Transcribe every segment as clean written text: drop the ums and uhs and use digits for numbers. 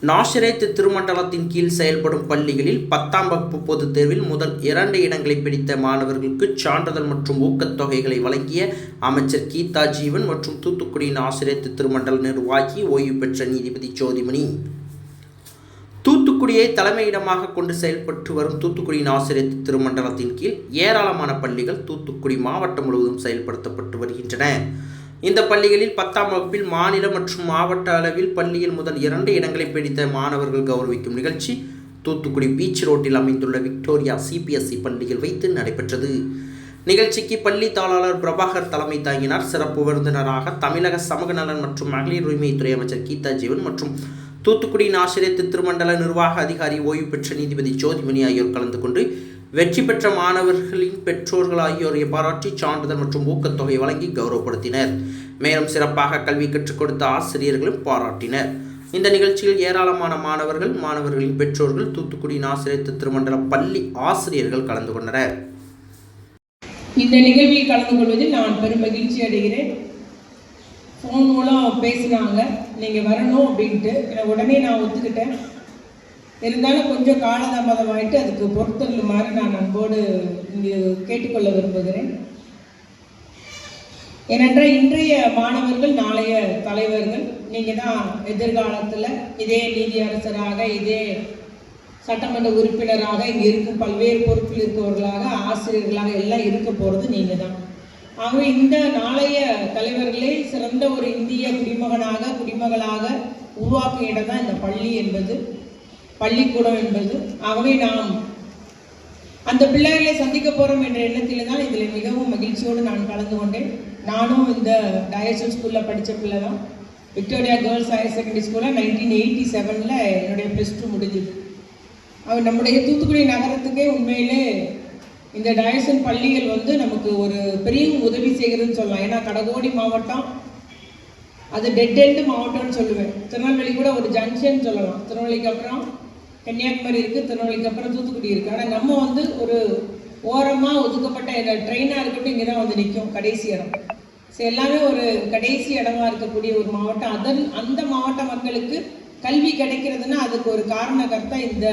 நாசரேத் திருமண்டலத்தின் கீழ் செயல்படும் பள்ளிகளில் 10ஆம் வகுப்பு பொதுத் தேர்வில் முதல் 2 இடங்களை பிடித்த மாணவர்களுக்கு சான்றிதழ் மற்றும் ஊக்கத்தொகைகளை வழங்கிய அமைச்சர் கீதா ஜீவன் மற்றும் தூத்துக்குடி நாசரேத் திருமண்டல நிர்வாகி ஓய்வு பெற்ற நீதிபதி ஜோதிமணி. தூத்துக்குடியை தலைமையிடமாக கொண்டு செயல்பட்டு வரும் தூத்துக்குடி நாசரேத் திருமண்டலத்தின் கீழ் ஏராளமான பள்ளிகள் தூத்துக்குடி மாவட்டம் முழுவதும் செயல்படுத்தப்பட்டு வருகின்றன. இந்த பள்ளிகளில் 10ஆம் வகுப்பில் மாநில மற்றும் மாவட்ட அளவில் பள்ளியில் முதல் 2 இடங்களை பிடித்த மாணவர்கள் கௌரவிக்கும் நிகழ்ச்சி தூத்துக்குடி பீச் ரோட்டில் அமைந்துள்ள விக்டோரியா CBSE பள்ளியில் வைத்து நடைபெற்றது. நிகழ்ச்சிக்கு பள்ளி தாளாளர் பிரபாகர் தலைமை தாங்கினார். சிறப்பு விருந்தினராக தமிழக சமூக நலன் மற்றும் மகளிர் உரிமைத்துறை அமைச்சர் கீதா ஜீவன் மற்றும் தூத்துக்குடி நாசரேத் திருமண்டல நிர்வாக அதிகாரி ஓய்வு பெற்ற நீதிபதி ஜோதிமணி ஆகியோர் கலந்து கொண்டு வெற்றி பெற்ற மாணவர்களின் பெற்றோர்கள் ஆகியோரை பாராட்டி சான்றிதழ் மற்றும் ஊக்கத்தொகை வழங்கி கௌரவப்படுத்தினர். மேலும் சிறப்பாக கல்வி கற்றுக் கொடுத்த ஆசிரியர்களும் பாராட்டினர். இந்த நிகழ்ச்சியில் ஏராளமான மாணவர்களின் பெற்றோர்கள், தூத்துக்குடி நாசரேத் திருமண்டல பள்ளி ஆசிரியர்கள் கலந்து கொண்டனர். இந்த நிகழ்வில் கலந்து கொள்வதில் நான் பெரும் மகிழ்ச்சி அடைகிறேன். ஃபோன் மூலம் பேசினாங்க, நீங்கள் வரணும் அப்படின்ட்டு. உடனே நான் ஒத்துக்கிட்டேன். இருந்தாலும் கொஞ்சம் காலதாமதம் ஆகிட்டு அதுக்கு பொறுத்தருளுமாறு நான் அன்போடு இங்கு கேட்டுக்கொள்ள விரும்புகிறேன். ஏனென்றால் இன்றைய மாணவர்கள் நாளைய தலைவர்கள். நீங்கள் தான் எதிர்காலத்தில் இதே நீதியரசராக, இதே சட்டமன்ற உறுப்பினராக, இங்கே இருக்கும் பல்வேறு பொறுப்பில் இருக்கவர்களாக, ஆசிரியர்களாக எல்லாம் இருக்க போகிறது நீங்கள் தான். ஆகவே இந்த நாளைய தலைவர்களே சிறந்த ஒரு இந்திய குடிமகளாக உருவாக்கும் இடம் தான் இந்த பள்ளி என்பது, பள்ளிக்கூடம் என்பது. ஆகவே நாம் அந்த பிள்ளைகளை சந்திக்க போகிறோம் என்ற எண்ணத்தில் தான் இதில் மிகவும் மகிழ்ச்சியோடு நான் கலந்து கொண்டேன். நானும் இந்த டயசன் ஸ்கூலில் படித்த பிள்ளை தான். விக்டோரியா கேர்ள்ஸ் ஹையர் செகண்டரி ஸ்கூலில் 1987 என்னுடைய +2 முடிஞ்சுது. அவர் நம்முடைய தூத்துக்குடி நகரத்துக்கே உண்மையிலே இந்த டயசன் பள்ளிகள் நமக்கு ஒரு பெரிய உதவி செய்கிறதுன்னு சொல்லலாம். ஏன்னா கடகோடி மாவட்டம் அது டெட் எண்டு மாவட்டம்னு சொல்லுவேன். திருநெல்வேலி கூட ஒரு ஜங்ஷன் சொல்லலாம். திருநெல்வேலிக்கு அப்புறம் கன்னியாகுமரி இருக்குது, திருநெல்வேலிக்கு அப்புறம் தூத்துக்குடி இருக்குது. ஆனால் நம்ம ஒரு ஓரமாக ஒதுக்கப்பட்ட ட்ரெயினாக இருக்கட்டும் இங்கே தான் நிற்கும் கடைசி இடம். ஸோ எல்லாமே ஒரு கடைசி இடமா இருக்கக்கூடிய ஒரு மாவட்டம். அந்த மாவட்ட மக்களுக்கு கல்வி கிடைக்கிறதுனா அதுக்கு ஒரு காரணகர்த்தா இந்த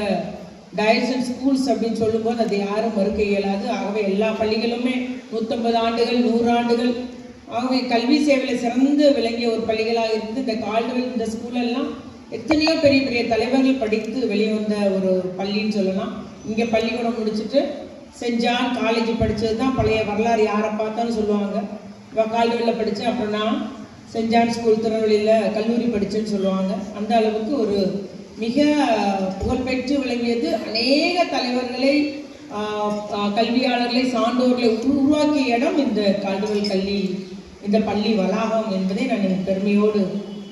டயசன் ஸ்கூல்ஸ் அப்படின்னு சொல்லும்போது அதை யாரும் மறுக்க இயலாது. ஆகவே எல்லா பள்ளிகளுமே 150 ஆண்டுகள் 100 ஆண்டுகள் ஆகவே கல்வி சேவையில் சிறந்து விளங்கிய ஒரு பள்ளிகளாக இருந்து இந்த கால்டுவெல் இந்த ஸ்கூலெல்லாம் எத்தனையோ பெரிய பெரிய தலைவர்கள் படித்து வெளிவந்த ஒரு பள்ளின்னு சொல்லலாம். இங்கே பள்ளிக்கூடம் முடிச்சுட்டு சென்ட் ஜான் காலேஜ் படித்தது தான் பழைய வரலாறு. யாரை பார்த்தாலும் சொல்லுவாங்க, இப்போ கால்டுவெல்லில் படித்தேன், அப்புறம் நான் சென்ட் ஜான் ஸ்கூல் திருநெல்வேலியில் கல்லூரி படித்தேன்னு சொல்லுவாங்க. அந்த அளவுக்கு ஒரு மிக புகழ்பெற்று விளங்கியது. அநேக தலைவர்களை, கல்வியாளர்களை, சான்றோர்களை உருவாக்கிய இடம் இந்த கால்டுவெல் இந்த பள்ளி வளாகம் என்பதை நான் பெருமையோடு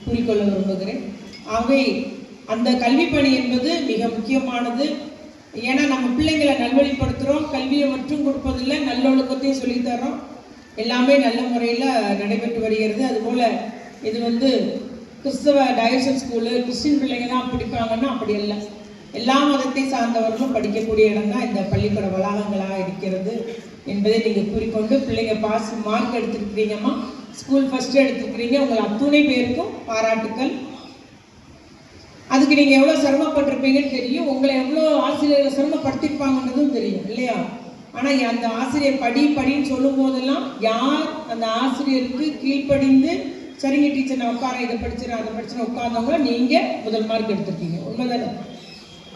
கூறிக்கொள்ள விரும்புகிறேன். ஆகவே அந்த கல்வி பணி என்பது மிக முக்கியமானது. ஏன்னா நம்ம பிள்ளைங்களை நல்வழிப்படுத்துகிறோம், கல்வியை மட்டும் கொடுப்பதில்லை, நல்லொழுக்கத்தையும் சொல்லித்தரோம். எல்லாமே நல்ல முறையில் நடைபெற்று வருகிறது. அதுபோல் இது கிறிஸ்தவ டயசன் ஸ்கூலு, கிறிஸ்டின் பிள்ளைங்க தான் படிப்பாங்கன்னா அப்படி இல்லை. எல்லா மதத்தை சார்ந்தவர்களும் படிக்கக்கூடிய இடம் தான் இந்த பள்ளிக்கூட வளாகங்களாக இருக்கிறது என்பதை நீங்கள் கூறிக்கொண்டு, பிள்ளைங்க மார்க் எடுத்துருக்கிறீங்கம்மா, ஸ்கூல் ஃபஸ்ட்டு எடுத்துருக்கிறீங்க, உங்கள் அத்துணை பேருக்கும் பாராட்டுக்கள். அதுக்கு நீங்கள் எவ்வளோ சிரமப்பட்டிருப்பீங்கன்னு தெரியும், உங்களை எவ்வளோ ஆசிரியர்கள் சிரமப்படுத்திருப்பாங்கன்றதும் தெரியும் இல்லையா? ஆனால் அந்த ஆசிரியர் படின்னு சொல்லும் போதெல்லாம் யார் அந்த ஆசிரியருக்கு கீழ்ப்படிந்து சரிங்க டீச்சர் நான் உட்கார இதை படிச்சிடறேன் அதை படிச்சுன்னு உட்கார்ந்தவங்கள நீங்கள் முதல் மார்க் எடுத்துருக்கீங்க. உண்மைதானே?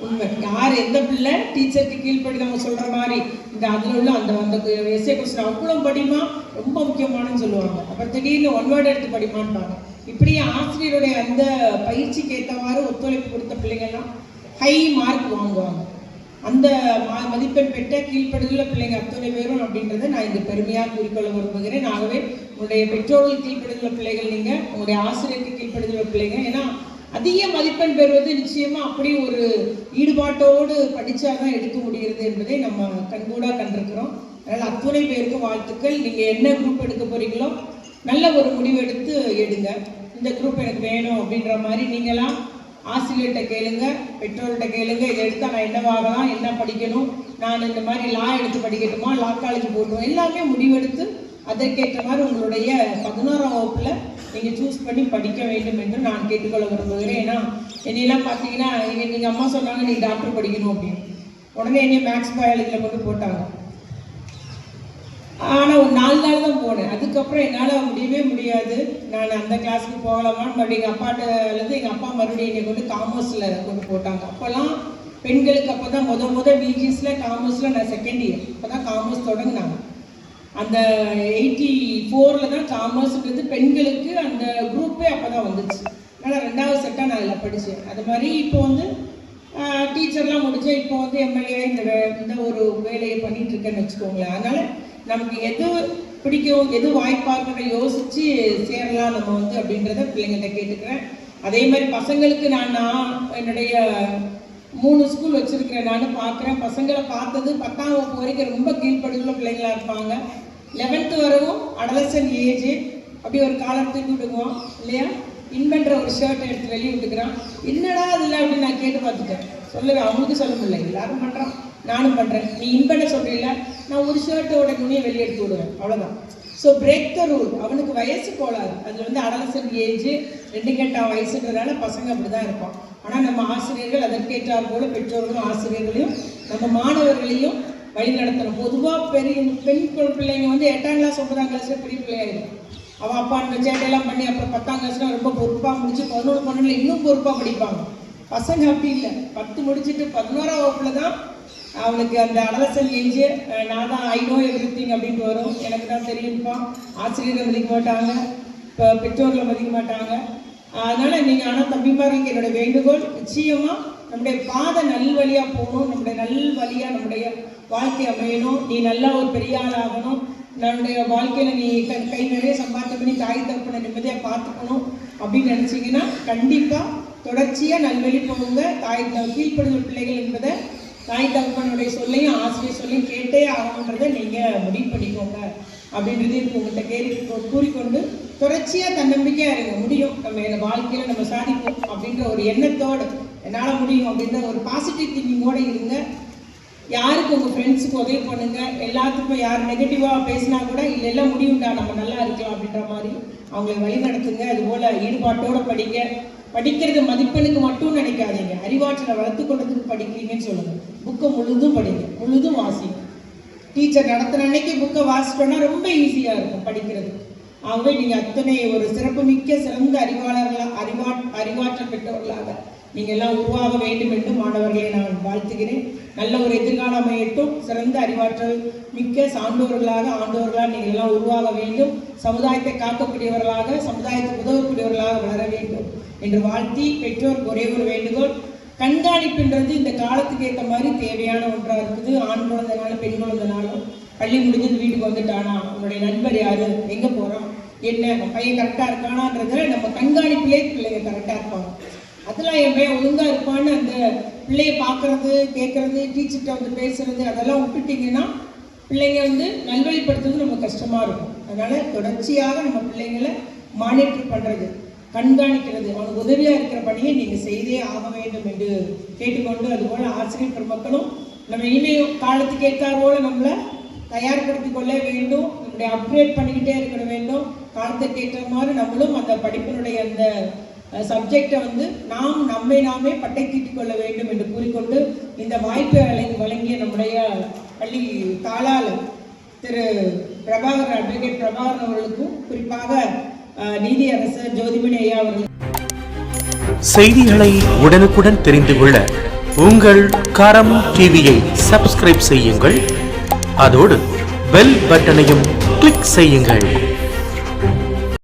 உண்மை. யார் எந்த பிள்ளை டீச்சருக்கு கீழ்ப்படினவங்க சொல்கிற மாதிரி இந்த அதில் உள்ள அந்த எஸ்ஏ கொஸ்டின் அவ்வளோ படிமா ரொம்ப முக்கியமானு சொல்லுவாங்க. அப்புறம் திடீர்னு 1 வேர்டு எடுத்து படிமான்பாங்க. இப்படி ஆசிரியருடைய அந்த பயிற்சிக்கு ஏற்றவாறு ஒத்துழைப்பு கொடுத்த பிள்ளைங்கள்லாம் ஹை மார்க் வாங்குவாங்க. அந்த மதிப்பெண் பெற்ற கீழ்ப்படுதல பிள்ளைங்க அத்தனை பேரும் அப்படின்றத நான் இங்கே பெருமையாக கூறிக்கொள்ள விரும்புகிறேன். ஆகவே உங்களுடைய பெற்றோர்கள் கீழ்ப்படுதல பிள்ளைகள், நீங்கள் உங்களுடைய ஆசிரியருக்கு கீழ்ப்படுதல பிள்ளைங்க. ஏன்னா அதிக மதிப்பெண் பெறுவது நிச்சயமாக அப்படி ஒரு ஈடுபாட்டோடு படித்தாதான் எடுக்க முடிகிறது என்பதை நம்ம கண்கூடாக கண்டிருக்கிறோம். அதனால் அத்துணை பேருக்கு வாழ்த்துக்கள். நீங்கள் என்ன குரூப் எடுக்க போகிறீங்களோ நல்ல ஒரு முடிவு எடுங்க. இந்த குரூப் எனக்கு வேணும் அப்படின்ற மாதிரி நீங்களாம் ஆசிரியர்கிட்ட கேளுங்க, பெற்றோர்கிட்ட கேளுங்க. இதை எடுத்தால் நான் என்னவாகலாம், என்ன படிக்கணும், நான் இந்த மாதிரி லா எடுத்து படிக்கட்டுமா, லா காலேஜ் போகணும், எல்லாமே முடிவெடுத்து அதற்கேற்ற மாதிரி உங்களுடைய 11ஆம் வகுப்பில் நீங்கள் சூஸ் பண்ணி படிக்க வேண்டும் என்று நான் கேட்டுக்கொள்ள விரும்புகிறேன். ஏன்னா என்னையெல்லாம் பார்த்தீங்கன்னா எங்கள் அம்மா சொன்னாங்க நீ டாக்டர் படிக்கணும் அப்படின்னு. உடனே என்னைய மேக்ஸ் பயாலஜியில் கொண்டு போட்டாங்க. ஆனால் ஒரு 4 நாள் தான் போனேன். அதுக்கப்புறம் என்னால் முடியவே முடியாது. நான் அந்த கிளாஸுக்கு போகலாமான்னு மறுபடியும் எங்கள் அப்பாட்டலேருந்து எங்கள் அப்பா மறுபடியும் என்னை கொண்டு காமர்ஸில் கொண்டு போட்டாங்க. அப்போல்லாம் பெண்களுக்கு அப்போ தான் முத பிஜிஸில் காமர்ஸில் நான் செகண்ட் இயர் அப்போ தான் காமர்ஸ் தொடங்கினாங்க. அந்த 84 தான் காமர்ஸுன்றது பெண்களுக்கு அந்த குரூப்பே அப்போ தான் வந்துச்சு. அதனால் 2வது செட்டாக நான் இதில் படித்தேன். அது மாதிரி இப்போ வந்து டீச்சர்லாம் முடித்தேன். இப்போ வந்து எம்எல்ஏ இந்த ஒரு வேலையை பண்ணிகிட்டு இருக்கேன்னு வச்சுக்கோங்களேன். அதனால் நமக்கு எது பிடிக்கும், எது வாய்ப்பாக யோசித்து சேரலாம் நம்ம வந்து அப்படின்றத பிள்ளைங்கள்ட்ட கேட்டுக்கிறேன். அதே மாதிரி பசங்களுக்கு நான் என்னுடைய 3 ஸ்கூல் வச்சுருக்கிறேன். நான் பார்க்குறேன் பசங்களை பார்த்தது 10ஆம் வகுப்பு வரைக்கும் ரொம்ப கீழ்ப்படுகிற பிள்ளைங்களாக இருப்பாங்க. 11th வரவும் அடலசன் ஏஜ் அப்படி ஒரு காலத்துக்கு விடுவோம் இல்லையா. இன்வென்ட்ற ஒரு ஷர்ட்டை எடுத்து வெளியே விட்டுக்கிறான். என்னடா அதில் அப்படின்னு நான் கேட்டு பார்த்துட்டேன். சொல்லுவேன், அவங்களுக்கு சொல்ல முடியல, எல்லாரும் பண்ணுறான் நானும் பண்ணுறேன். நீ இன்பனை சொல்கிறீங்கள, நான் ஒரு ஷர்ட்டோட துணியை வெளியே எடுத்து விடுவேன், அவ்வளோதான். So break the rule. அவனுக்கு வயசு போலாது. அது வந்து அடலசன் ஏஜ் 2 கெட்டா வயசுன்றதுனால பசங்க அப்படி தான் இருப்பான். ஆனால் நம்ம ஆசிரியர்கள் அதற்கேற்றார் போல பெற்றோர்களும் ஆசிரியர்களையும் நம்ம மாணவர்களையும் வழி நடத்தணும். பொதுவாக பெண் பிள்ளைங்க வந்து 8ஆம் கிளாஸ் 9ஆம் கிளாஸில் பெரிய பிள்ளையாயிடும். அவள் அப்பா அந்த சேட்டையெல்லாம் பண்ணி அப்புறம் 10ஆம் கிளாஸ்லாம் ரொம்ப பொறுப்பாக முடிச்சு 11 12 இன்னும் பொறுப்பாக படிப்பாங்க. பசங்க அப்படி இல்லை. 10 முடிச்சுட்டு 11ஆம் வகுப்புல தான் அவனுக்கு அந்த அடலசன் ஏஜ். நான் தான் ஐ நோ எவ்ரிதிங் அப்படின்ட்டு வரும். எனக்கு தான் தெரியும்ப்பா. ஆசிரியரை மதிக்க மாட்டாங்க, இப்போ பெற்றோர்களை மதிக்க மாட்டாங்க. அதனால் நீங்கள் ஆனால் தம்பிமாருக்கு என்னோடய வேண்டுகோள், நிச்சயமாக நம்முடைய பாதை நல்வழியாக போகணும். நம்முடைய நல்வழியாக நம்முடைய வாழ்க்கை அமையணும். நீ நல்லா ஒரு பெரிய ஆள் ஆகணும். நம்முடைய வாழ்க்கையில் நீ கை நிறைய சம்பாத்தியம் பண்ணி தாய் தகப்பனை நிம்மதியாக பார்த்துக்கணும் அப்படின்னு நினச்சிங்கன்னா கண்டிப்பாக தொடர்ச்சியாக நல்வழி போகுங்க. கீழ்ப்படுகிற பிள்ளைகள் என்பதை தாய் தகப்பனுடைய சொல்லையும் ஆசிரியர் சொல்லையும் கேட்டே ஆகணுன்றதை நீங்கள் முடிவு பண்ணிக்கோங்க அப்படின்றது உங்கள்கிட்ட கூறிக்கொண்டு தொடர்ச்சியாக தன்னம்பிக்கையாக இருங்க. முடியும், நம்ம வாழ்க்கையில் நம்ம சாதிப்போம் அப்படின்ற ஒரு எண்ணத்தோடு என்னால் முடியும் அப்படின்ற ஒரு பாசிட்டிவ் திங்கிங்கோடு இருங்க. யாருக்கு உங்கள் ஃப்ரெண்ட்ஸுக்கு உதவி பண்ணுங்கள். எல்லாத்துக்கும் யார் நெகட்டிவாக பேசினா கூட இல்லை எல்லாம் முடியும்டா நம்ம நல்லா இருக்கலாம் அப்படின்ற மாதிரி அவங்களை வழி நடத்துங்க. அதுபோல் ஈடுபாட்டோடு படிங்க. படிக்கிறது மதிப்பெண்ணுக்கு மட்டும் நினைக்காதீங்க. அறிவாற்றலை வளர்த்து கொண்டதுக்கு படிக்கிறீங்கன்னு சொல்லுங்கள். புக்கை முழுதும் படிங்க, முழுதும் வாசிங்க. டீச்சர் நடத்துகிற அன்னைக்கு புக்கை வாசிட்டோன்னா ரொம்ப ஈஸியாக இருக்கும் படிக்கிறது. ஆகவே நீங்கள் அத்தனை ஒரு சிறப்புமிக்க சிறந்த அறிவாற்றல் பெற்றவர்களாக நீங்கள் எல்லாம் உருவாக வேண்டும் என்று மாணவர்களை நான் வாழ்த்துகிறேன். நல்ல ஒரு எதிர்காலம் அமையட்டும். சிறந்த அறிவாற்றல் மிக்க சான்றோர்களாக ஆண்டோர்களாக நீங்கள் எல்லாம் உருவாக வேண்டும். சமுதாயத்தை காக்கக்கூடியவர்களாக, சமுதாயத்துக்கு உதவக்கூடியவர்களாக வளர வேண்டும் என்று வாழ்த்தி, பெற்றோருக்கு ஒரே ஒரு வேண்டுகோள், கண்காணிப்புன்றது இந்த காலத்துக்கு ஏற்ற மாதிரி தேவையான ஒன்றாக இருக்குது. ஆண் குழந்தைனாலும் பெண் குழந்தைனாலும் பள்ளி முடிஞ்சது வீட்டுக்கு வந்துட்டானா, அவனுடைய நண்பர் யார், எங்கே போகிறான், என்ன பையன் கரெக்டாக இருக்கானான்றத நம்ம கண்காணிப்பிலே பிள்ளைங்க கரெக்டாக இருப்பாங்க. அதெல்லாம் என் பையன் ஒழுங்காக இருப்பான்னு அந்த பிள்ளைய பார்க்குறது, கேட்குறது, டீச்சர்கிட்ட வந்து பேசுகிறது அதெல்லாம் விட்டுட்டிங்கன்னா பிள்ளைங்க வந்து நல்வழிப்படுத்துறது நம்ம கஷ்டமாக இருக்கும். அதனால் தொடர்ச்சியாக நம்ம பிள்ளைங்களை மானிட்டர் பண்ணுறது, கண்காணிக்கிறது, அவனுக்கு உதவியாக இருக்கிற பணியை நீங்கள் செய்தே ஆக வேண்டும் என்று கேட்டுக்கொண்டு, அதுபோல் ஆசிரியர் பெருமக்களும் நம்ம இனிமேல் காலத்துக்கு ஏற்றார் போல் நம்மளை தயார்படுத்தி கொள்ள வேண்டும். நம்முடைய அப்கிரேட் பண்ணிக்கிட்டே இருக்க வேண்டும். காலத்துக்கு ஏற்ற மாதிரி நம்மளும் அந்த படிப்பினுடைய அந்த சப்ஜெக்டை வந்து நாமே பட்டை தீட்டிக் கொள்ள வேண்டும் என்று கூறிக்கொண்டு, இந்த வாய்ப்பை வழங்கிய நம்முடைய பள்ளி தாளாளர் திரு பிரபாகர், அட்வொகேட் பிரபாகரன் அவர்களுக்கும், குறிப்பாக நீதியரசர் ஜோதிமணி ஐயா அவர்கள். செய்திகளை உடனுக்குடன் தெரிந்து கொள்ள உங்கள் கரம் டிவியை சப்ஸ்கிரைப் செய்யுங்கள். அதோடு பெல் பட்டனையும் கிளிக் செய்யுங்கள்.